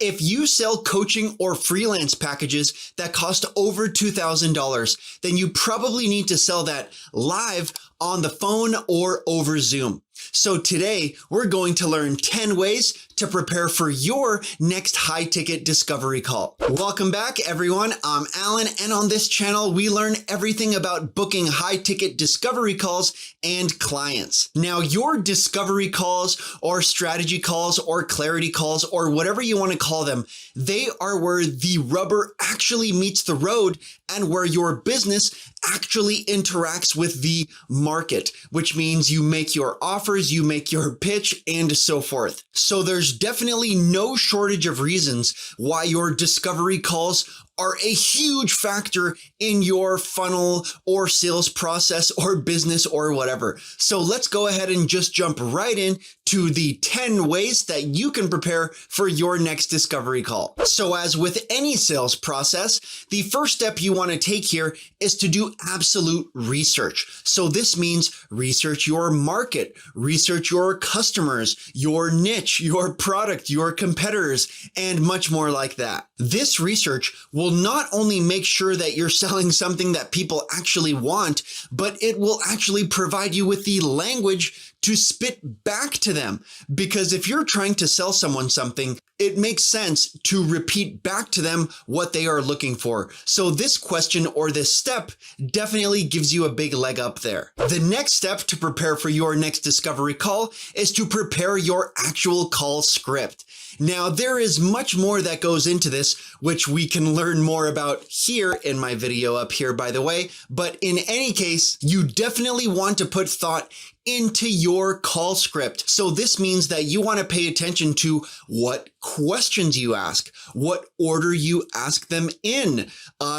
If you sell coaching or freelance packages that cost over $2,000, then you probably need to sell that live on the phone or over Zoom. So today we're going to learn 10 ways to prepare for your next high ticket discovery call. Welcome back, everyone. I'm Alan, and on this channel, we learn everything about booking high ticket discovery calls and clients. Now, your discovery calls or strategy calls or clarity calls or whatever you want to call them, they are where the rubber actually meets the road and where your business actually interacts with the market, which means you make your offers, you make your pitch, and so forth. So there's definitely no shortage of reasons why your discovery calls are a huge factor in your funnel or sales process or business or whatever. So let's go ahead and just jump right in to the 10 ways that you can prepare for your next discovery call. So as with any sales process, the first step you want to take here is to do absolute research. So this means research your market, research your customers, your niche, your product, your competitors, and much more like that. This research will not only make sure that you're selling something that people actually want, but it will actually provide you with the language to spit back to them. Because if you're trying to sell someone something, it makes sense to repeat back to them what they are looking for. So this question or this step definitely gives you a big leg up there. The next step to prepare for your next discovery call is to prepare your actual call script. Now, there is much more that goes into this, which we can learn more about here in my video up here, by the way. But in any case, you definitely want to put thought into your call script. So this means that you want to pay attention to what questions you ask, what order you ask them in,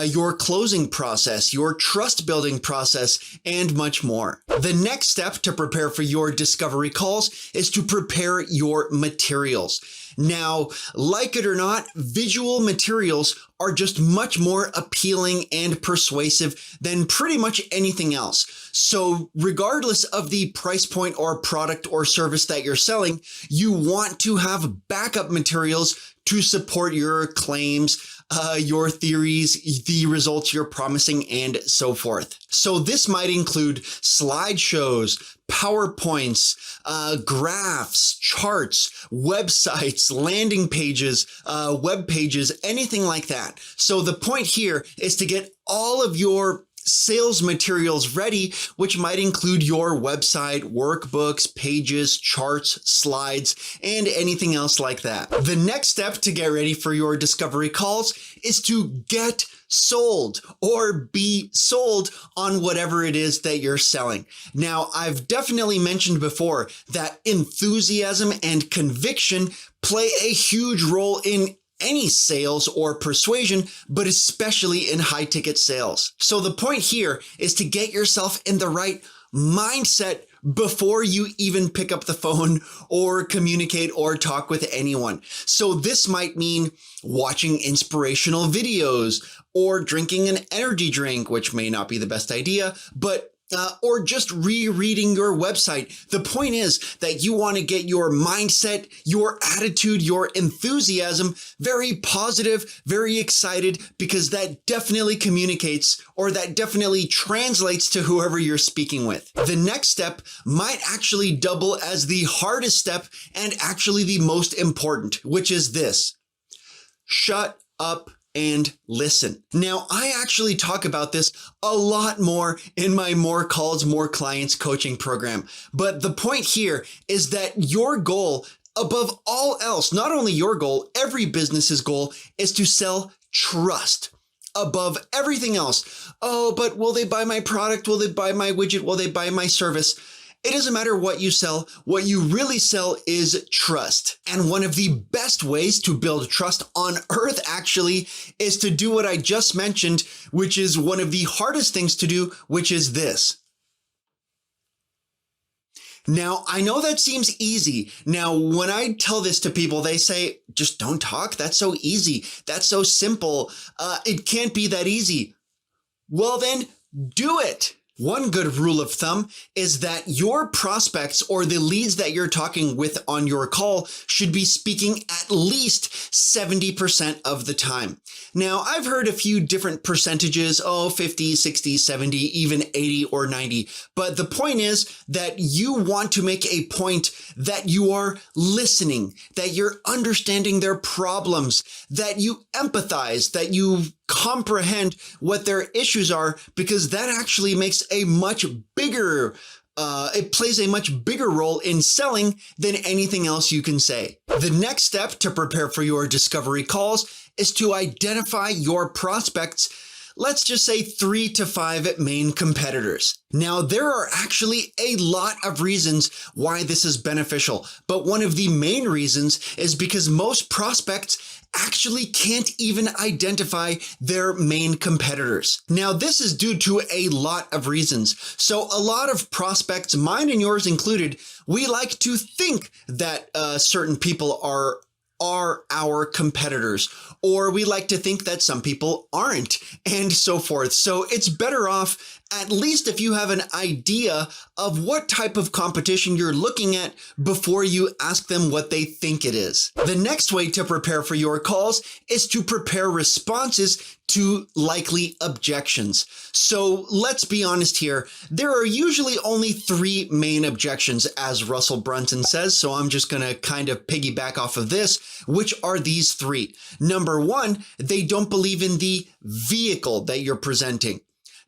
your closing process, your trust building process, and much more. The next step to prepare for your discovery calls is to prepare your materials. Now, like it or not, visual materials are just much more appealing and persuasive than pretty much anything else. So regardless of the price point or product or service that you're selling, you want to have backup materials to support your claims, your theories, the results you're promising, and so forth. So this might include slideshows, PowerPoints, graphs, charts, websites, landing pages, web pages, anything like that. So the point here is to get all of your sales materials ready, which might include your website, workbooks, pages, charts, slides, and anything else like that. The next step to get ready for your discovery calls is to get sold or be sold on whatever it is that you're selling. Now, I've definitely mentioned before that enthusiasm and conviction play a huge role in any sales or persuasion, but especially in high ticket sales. So the point here is to get yourself in the right mindset before you even pick up the phone or communicate or talk with anyone. So this might mean watching inspirational videos or drinking an energy drink, which may not be the best idea, but or just rereading your website. The point is that you want to get your mindset, your attitude, your enthusiasm very positive, very excited, because that definitely communicates or that definitely translates to whoever you're speaking with. The next step might actually double as the hardest step and actually the most important, which is this: shut up and listen. Now, I actually talk about this a lot more in my More Calls, More Clients coaching program. But the point here is that your goal, above all else, not only your goal, every business's goal is to sell trust above everything else. Oh, but will they buy my product? Will they buy my widget? Will they buy my service? It doesn't matter what you sell. What you really sell is trust. And one of the best ways to build trust on earth actually is to do what I just mentioned, which is one of the hardest things to do, which is this. Now, I know that seems easy. Now, when I tell this to people, they say, just don't talk. That's so easy. That's so simple. It can't be that easy. Well, then do it. One good rule of thumb is that your prospects or the leads that you're talking with on your call should be speaking at least 70% of the time. Now, I've heard a few different percentages, 50, 60, 70, even 80 or 90. But the point is that you want to make a point that you are listening, that you're understanding their problems, that you empathize, that you comprehend what their issues are, because that actually makes a much bigger it plays a much bigger role in selling than anything else you can say. The next step to prepare for your discovery calls is to identify your prospects, let's just say 3 to 5 main competitors. Now, there are actually a lot of reasons why this is beneficial, but one of the main reasons is because most prospects actually can't even identify their main competitors. Now, this is due to a lot of reasons. So a lot of prospects, mine and yours included, we like to think that certain people are our competitors, or we like to think that some people aren't, and so forth. So it's better off, at least if you have an idea of what type of competition you're looking at before you ask them what they think it is. The next way to prepare for your calls is to prepare responses to likely objections. So let's be honest here. There are usually only 3 main objections, as Russell Brunson says. So I'm just going to kind of piggyback off of this, which are these 3. Number 1, they don't believe in the vehicle that you're presenting.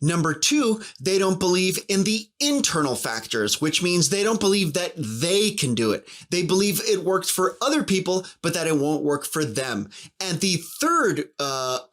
Number 2, they don't believe in the internal factors, which means they don't believe that they can do it. They believe it works for other people, but that it won't work for them. And the third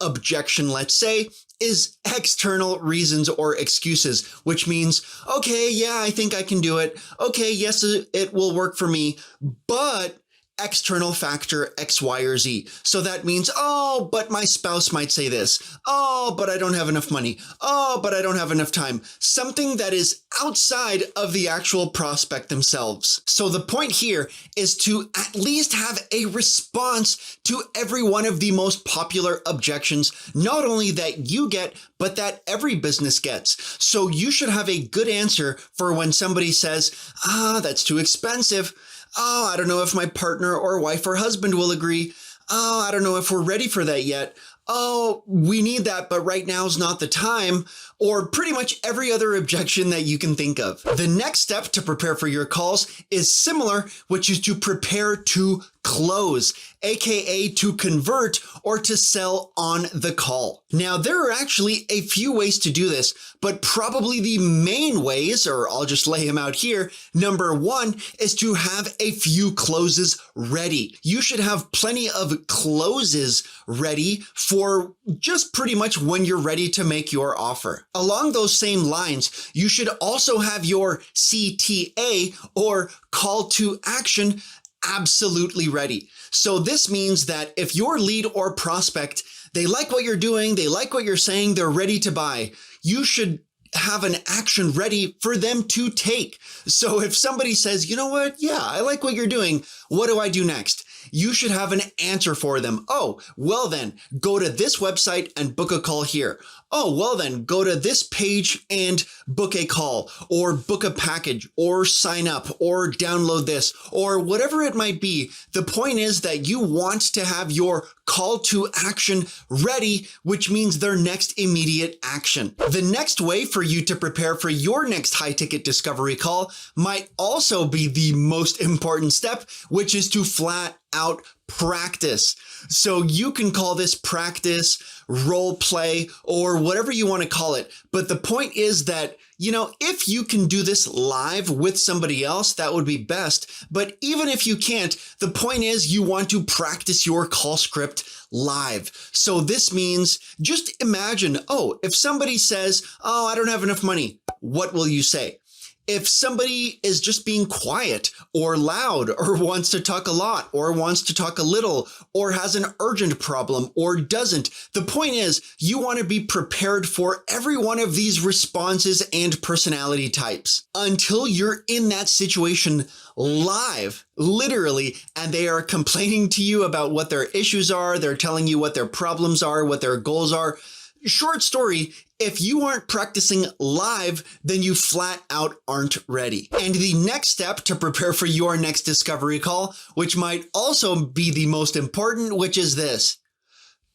objection, let's say, is external reasons or excuses, which means, okay, yeah, I think I can do it. Okay, yes, it will work for me, but external factor X, Y, or Z. So that means, oh, but my spouse might say this. Oh, but I don't have enough money. Oh, but I don't have enough time. Something that is outside of the actual prospect themselves. So the point here is to at least have a response to every one of the most popular objections, not only that you get, but that every business gets. So you should have a good answer for when somebody says, that's too expensive. Oh, I don't know if my partner or wife or husband will agree. Oh, I don't know if we're ready for that yet. Oh, we need that, but right now is not the time. Or pretty much every other objection that you can think of. The next step to prepare for your calls is similar, which is to prepare to close, aka to convert or to sell on the call. Now, there are actually a few ways to do this, but probably the main ways, or I'll just lay them out here. Number 1 is to have a few closes ready. You should have plenty of closes ready for just pretty much when you're ready to make your offer. Along those same lines, you should also have your CTA, or call to action, absolutely ready. So this means that if your lead or prospect, they like what you're doing, they like what you're saying, they're ready to buy, you should have an action ready for them to take. So if somebody says, you know what? Yeah, I like what you're doing. What do I do next? You should have an answer for them. Oh, well then, go to this website and book a call here. Oh, well then, go to this page and book a call, or book a package, or sign up, or download this, or whatever it might be. The point is that you want to have your call to action ready, which means their next immediate action. The next way for you to prepare for your next high-ticket discovery call might also be the most important step, which is to flat out practice. So you can call this practice, role play, or whatever you want to call it. But the point is that, if you can do this live with somebody else, that would be best. But even if you can't, the point is you want to practice your call script live. So this means just imagine, if somebody says, oh, I don't have enough money, what will you say? If somebody is just being quiet or loud or wants to talk a lot or wants to talk a little or has an urgent problem or doesn't, the point is you want to be prepared for every one of these responses and personality types until you're in that situation live, literally, and they are complaining to you about what their issues are. They're telling you what their problems are, what their goals are. Short story, if you aren't practicing live, then you flat out aren't ready. And the next step to prepare for your next discovery call, which might also be the most important, which is this: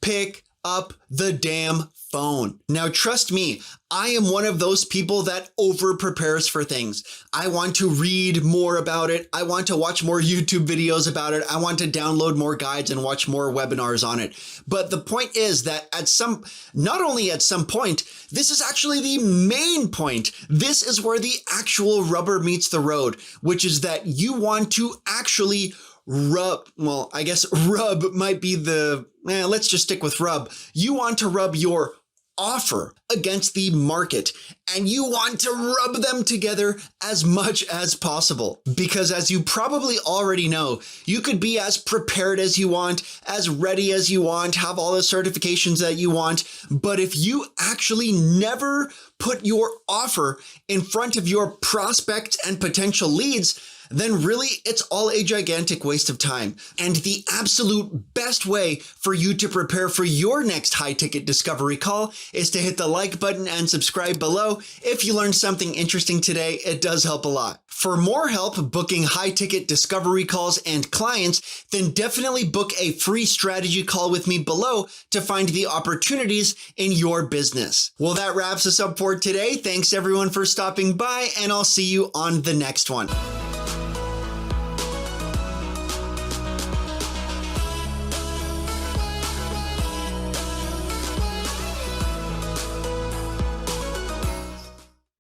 pick up the damn phone. Now, trust me, I am one of those people that over prepares for things. I want to read more about it. I want to watch more YouTube videos about it. I want to download more guides and watch more webinars on it. But the point is that not only at some point, this is actually the main point. This is where the actual rubber meets the road, which is that you want to actually rub. Well, I guess rub might be let's just stick with rub. You want to rub your offer against the market, and you want to rub them together as much as possible. Because as you probably already know, you could be as prepared as you want, as ready as you want, have all the certifications that you want. But if you actually never put your offer in front of your prospects and potential leads, then really it's all a gigantic waste of time. And the absolute best way for you to prepare for your next high-ticket discovery call is to hit the like button and subscribe below. If you learned something interesting today, it does help a lot. For more help booking high-ticket discovery calls and clients, then definitely book a free strategy call with me below to find the opportunities in your business. Well, that wraps us up for today. Thanks everyone for stopping by, and I'll see you on the next one.